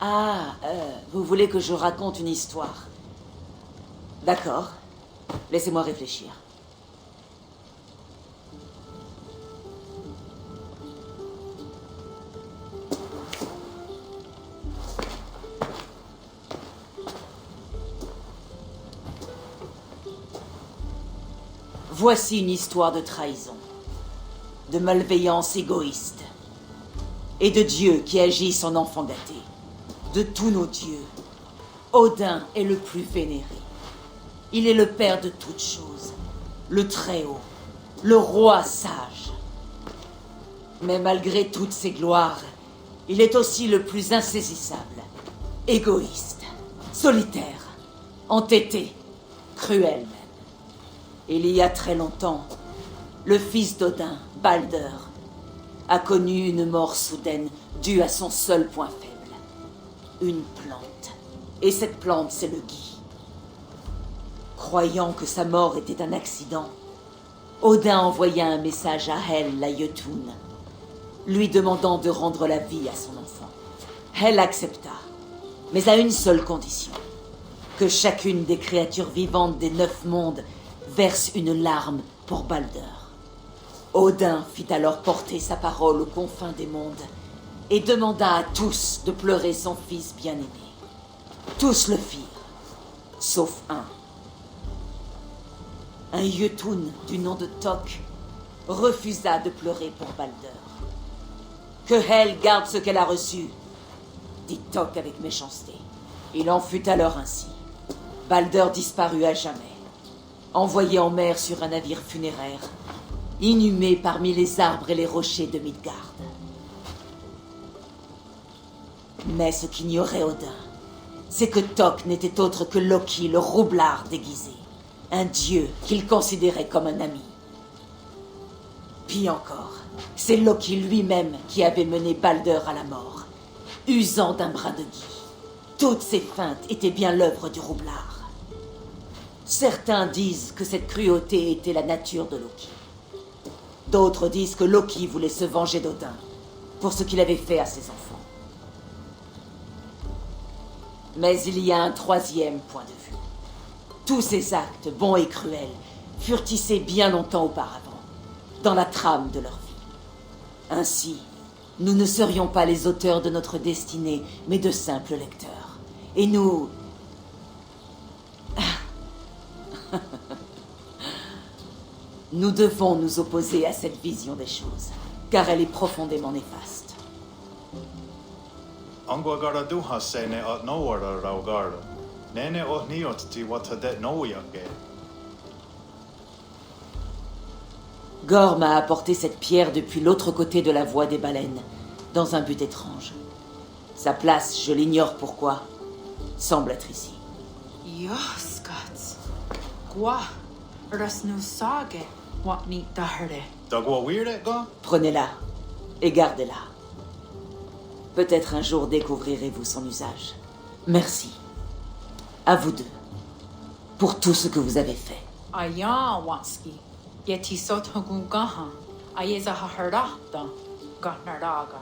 Ah, vous voulez que je raconte une histoire? D'accord. Laissez-moi réfléchir. Voici une histoire de trahison, de malveillance égoïste, et de Dieu qui agit son enfant gâté. De tous nos dieux, Odin est le plus vénéré. Il est le père de toutes choses, le Très-Haut, le roi sage. Mais malgré toutes ses gloires, il est aussi le plus insaisissable, égoïste, solitaire, entêté, cruel même. Il y a très longtemps, le fils d'Odin, Balder, a connu une mort soudaine due à son seul point faible. Une plante. Et cette plante, c'est le gui. Croyant que sa mort était un accident, Odin envoya un message à Hel, la Jötun, lui demandant de rendre la vie à son enfant. Hel accepta, mais à une seule condition. Que chacune des créatures vivantes des 9 mondes verse une larme pour Balder. Odin fit alors porter sa parole aux confins des mondes et demanda à tous de pleurer son fils bien-aimé. Tous le firent, sauf un. Un Jötun du nom de Tok refusa de pleurer pour Balder. Que Hel garde ce qu'elle a reçu, dit Tok avec méchanceté. Il en fut alors ainsi. Balder disparut à jamais, envoyé en mer sur un navire funéraire, inhumé parmi les arbres et les rochers de Midgard. Mais ce qu'ignorait Odin, c'est que Tok n'était autre que Loki, le roublard déguisé, un dieu qu'il considérait comme un ami. Pis encore, c'est Loki lui-même qui avait mené Balder à la mort, usant d'un bras de gui. Toutes ces feintes étaient bien l'œuvre du roublard. Certains disent que cette cruauté était la nature de Loki. D'autres disent que Loki voulait se venger d'Odin pour ce qu'il avait fait à ses enfants. Mais il y a un troisième point de vue. Tous ces actes, bons et cruels, furent tissés bien longtemps auparavant, dans la trame de leur vie. Ainsi, nous ne serions pas les auteurs de notre destinée, mais de simples lecteurs. Et nous... Nous devons nous opposer à cette vision des choses, car elle est profondément néfaste. Angwagara duhasene at nowara raugara. Nene o niotti watadet nouyake. Gorm m'a apporté cette pierre depuis l'autre côté de la voie des baleines, dans un but étrange. Sa place, je l'ignore pourquoi, semble être ici. Yoskats. Quoi? Rasnu sage. What meet daherde. Dagwa weird ga? Prenez-la et gardez-la. Peut-être un jour découvrirez-vous son usage. Merci. À vous deux. Pour tout ce que vous avez fait. Aya wanski. Yeti sotogungaha. Ayeza haharata. Gatnaraga.